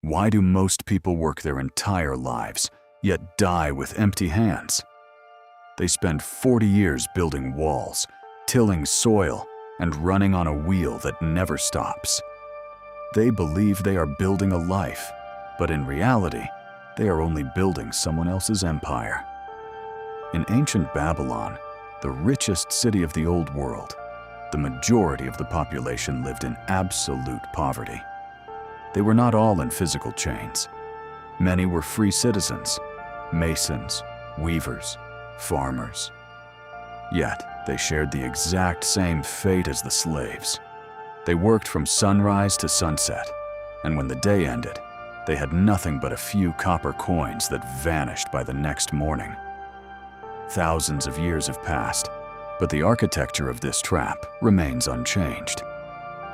Why do most people work their entire lives, yet die with empty hands? They spend 40 years building walls, tilling soil, and running on a wheel that never stops. They believe they are building a life, but in reality, they are only building someone else's empire. In ancient Babylon, the richest city of the old world, the majority of the population lived in absolute poverty. They were not all in physical chains. Many were free citizens, masons, weavers, farmers. Yet, they shared the exact same fate as the slaves. They worked from sunrise to sunset, and when the day ended, they had nothing but a few copper coins that vanished by the next morning. Thousands of years have passed, but the architecture of this trap remains unchanged.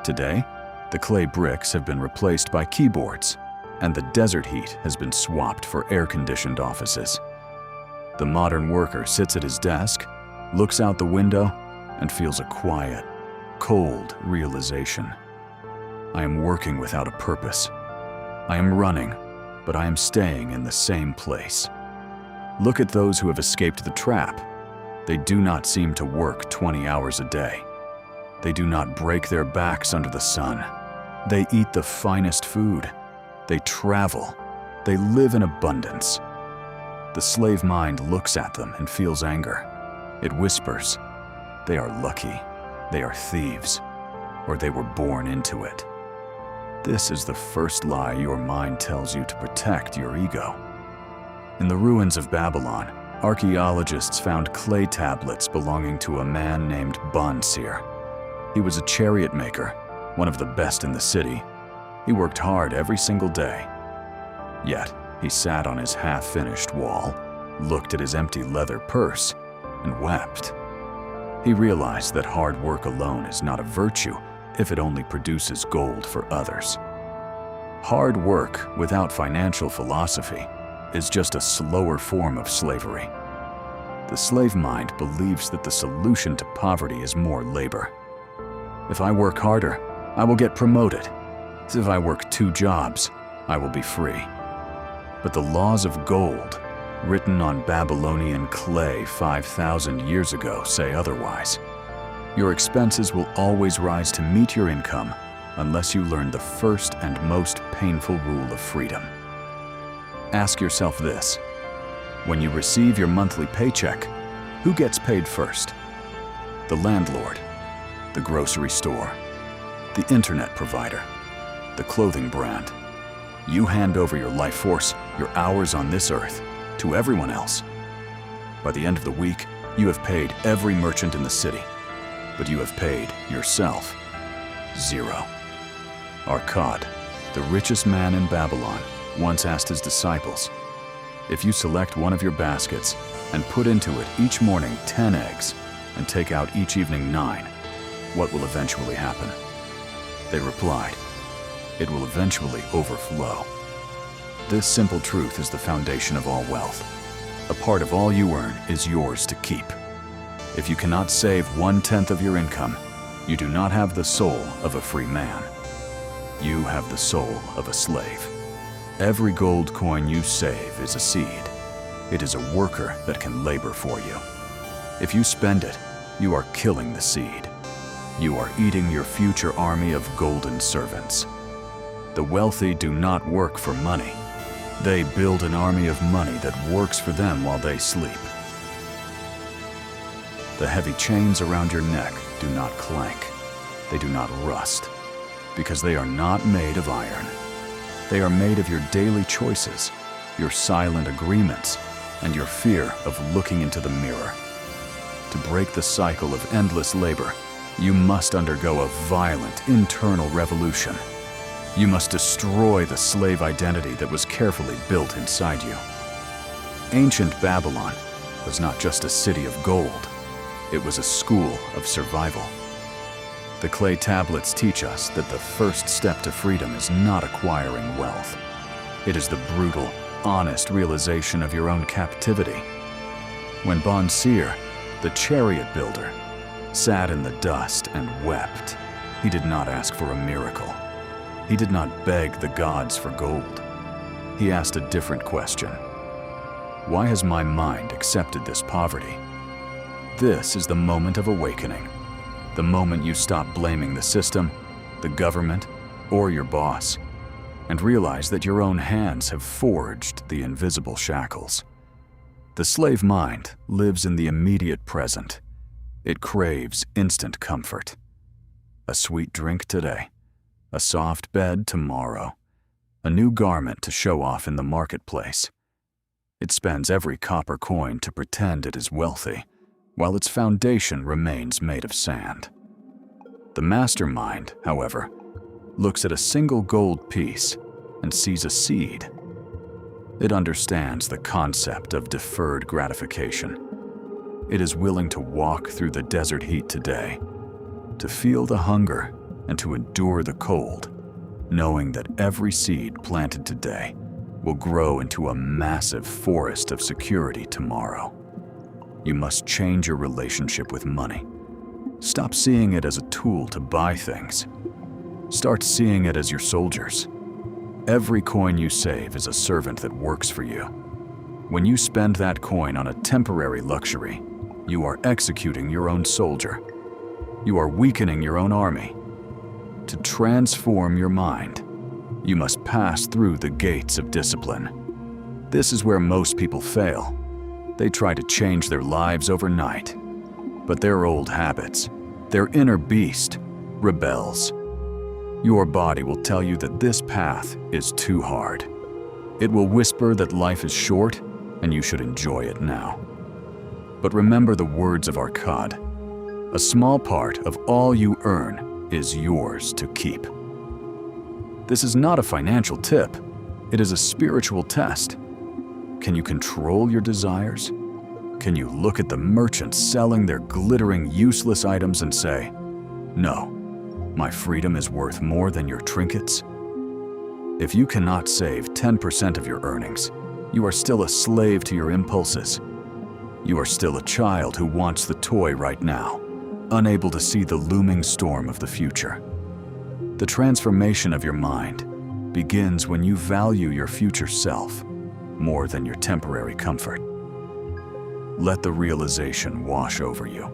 Today, the clay bricks have been replaced by keyboards, and the desert heat has been swapped for air-conditioned offices. The modern worker sits at his desk, looks out the window, and feels a quiet, cold realization. I am working without a purpose. I am running, but I am staying in the same place. Look at those who have escaped the trap. They do not seem to work 20 hours a day. They do not break their backs under the sun. They eat the finest food. They travel. They live in abundance. The slave mind looks at them and feels anger. It whispers, "They are lucky, they are thieves, or they were born into it." This is the first lie your mind tells you to protect your ego. In the ruins of Babylon, archaeologists found clay tablets belonging to a man named Bonsir. He was a chariot maker, one of the best in the city. He worked hard every single day. Yet, he sat on his half-finished wall, looked at his empty leather purse, and wept. He realized that hard work alone is not a virtue if it only produces gold for others. Hard work without financial philosophy is just a slower form of slavery. The slave mind believes that the solution to poverty is more labor. If I work harder, I will get promoted. If I work 2 jobs, I will be free. But the laws of gold, written on Babylonian clay 5,000 years ago, say otherwise. Your expenses will always rise to meet your income unless you learn the first and most painful rule of freedom. Ask yourself this: when you receive your monthly paycheck, who gets paid first? The landlord, the grocery store, the internet provider, the clothing brand. You hand over your life force, your hours on this earth, to everyone else. By the end of the week, you have paid every merchant in the city, but you have paid yourself 0. Arkad, the richest man in Babylon, once asked his disciples, "If you select one of your baskets and put into it each morning 10 eggs and take out each evening 9, what will eventually happen?" They replied, "It will eventually overflow." This simple truth is the foundation of all wealth. A part of all you earn is yours to keep. If you cannot save 1/10 of your income, you do not have the soul of a free man. You have the soul of a slave. Every gold coin you save is a seed. It is a worker that can labor for you. If you spend it, you are killing the seed. You are eating your future army of golden servants. The wealthy do not work for money. They build an army of money that works for them while they sleep. The heavy chains around your neck do not clank. They do not rust, because they are not made of iron. They are made of your daily choices, your silent agreements, and your fear of looking into the mirror. To break the cycle of endless labor, you must undergo a violent internal revolution. You must destroy the slave identity that was carefully built inside you. Ancient Babylon was not just a city of gold. It was a school of survival. The clay tablets teach us that the first step to freedom is not acquiring wealth. It is the brutal, honest realization of your own captivity. When Bonsir, the chariot builder, sat in the dust and wept, he did not ask for a miracle. He did not beg the gods for gold. He asked a different question. Why has my mind accepted this poverty? This is the moment of awakening. The moment you stop blaming the system, the government, or your boss, and realize that your own hands have forged the invisible shackles. The slave mind lives in the immediate present. It craves instant comfort. A sweet drink today, a soft bed tomorrow, a new garment to show off in the marketplace. It spends every copper coin to pretend it is wealthy, while its foundation remains made of sand. The mastermind, however, looks at a single gold piece and sees a seed. It understands the concept of deferred gratification. It is willing to walk through the desert heat today, to feel the hunger and to endure the cold, knowing that every seed planted today will grow into a massive forest of security tomorrow. You must change your relationship with money. Stop seeing it as a tool to buy things. Start seeing it as your soldiers. Every coin you save is a servant that works for you. When you spend that coin on a temporary luxury, you are executing your own soldier. You are weakening your own army. To transform your mind, you must pass through the gates of discipline. This is where most people fail. They try to change their lives overnight, but their old habits, their inner beast, rebels. Your body will tell you that this path is too hard. It will whisper that life is short and you should enjoy it now. But remember the words of Arkad. A small part of all you earn is yours to keep. This is not a financial tip. It is a spiritual test. Can you control your desires? Can you look at the merchants selling their glittering, useless items and say, "No, my freedom is worth more than your trinkets"? If you cannot save 10% of your earnings, you are still a slave to your impulses. You are still a child who wants the toy right now, unable to see the looming storm of the future. The transformation of your mind begins when you value your future self more than your temporary comfort. Let the realization wash over you.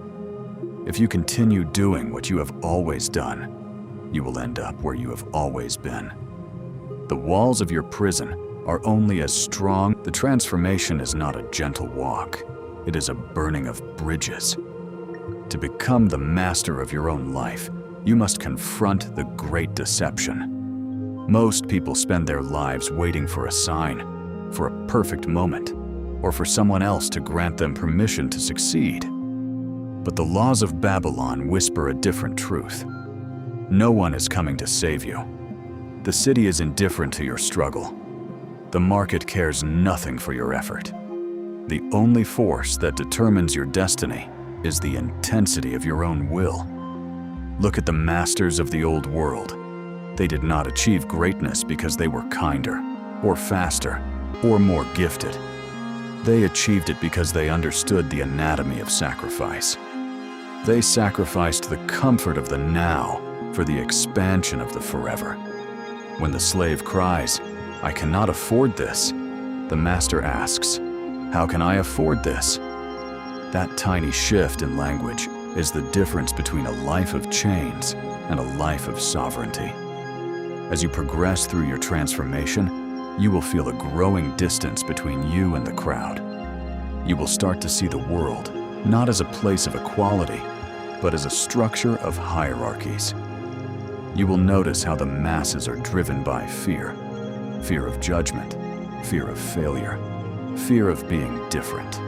If you continue doing what you have always done, you will end up where you have always been. The walls of your prison are only as strong. The transformation is not a gentle walk. It is a burning of bridges. To become the master of your own life, you must confront the great deception. Most people spend their lives waiting for a sign, for a perfect moment, or for someone else to grant them permission to succeed. But the laws of Babylon whisper a different truth. No one is coming to save you. The city is indifferent to your struggle. The market cares nothing for your effort. The only force that determines your destiny is the intensity of your own will. Look at the masters of the old world. They did not achieve greatness because they were kinder, or faster, or more gifted. They achieved it because they understood the anatomy of sacrifice. They sacrificed the comfort of the now for the expansion of the forever. When the slave cries, "I cannot afford this," the master asks, "How can I afford this?" That tiny shift in language is the difference between a life of chains and a life of sovereignty. As you progress through your transformation, you will feel a growing distance between you and the crowd. You will start to see the world not as a place of equality, but as a structure of hierarchies. You will notice how the masses are driven by fear. Fear of judgment, fear of failure, fear of being different.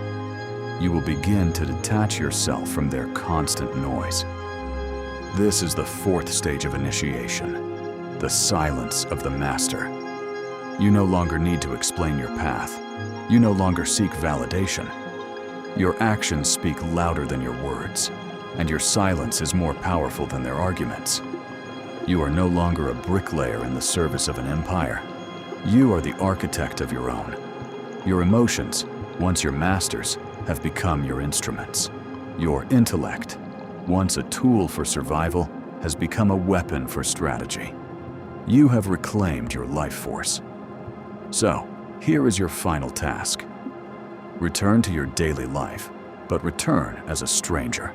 You will begin to detach yourself from their constant noise. This is the fourth stage of initiation, the silence of the master. You no longer need to explain your path. You no longer seek validation. Your actions speak louder than your words, and your silence is more powerful than their arguments. You are no longer a bricklayer in the service of an empire. You are the architect of your own. Your emotions, once your masters, have become your instruments. Your intellect, once a tool for survival, has become a weapon for strategy. You have reclaimed your life force. So, here is your final task. Return to your daily life, but return as a stranger.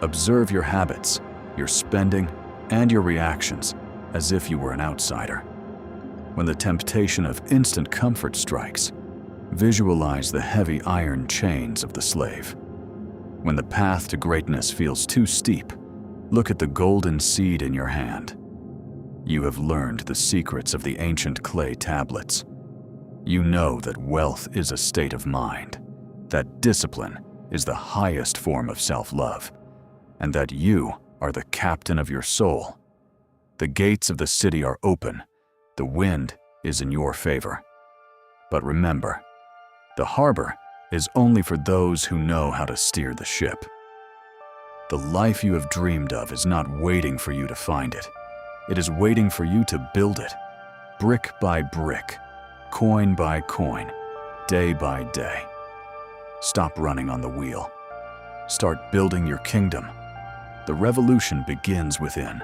Observe your habits, your spending, and your reactions as if you were an outsider. When the temptation of instant comfort strikes, visualize the heavy iron chains of the slave. When the path to greatness feels too steep, look at the golden seed in your hand. You have learned the secrets of the ancient clay tablets. You know that wealth is a state of mind, that discipline is the highest form of self-love, and that you are the captain of your soul. The gates of the city are open. The wind is in your favor. But remember, the harbor is only for those who know how to steer the ship. The life you have dreamed of is not waiting for you to find it. It is waiting for you to build it, brick by brick, coin by coin, day by day. Stop running on the wheel. Start building your kingdom. The revolution begins within.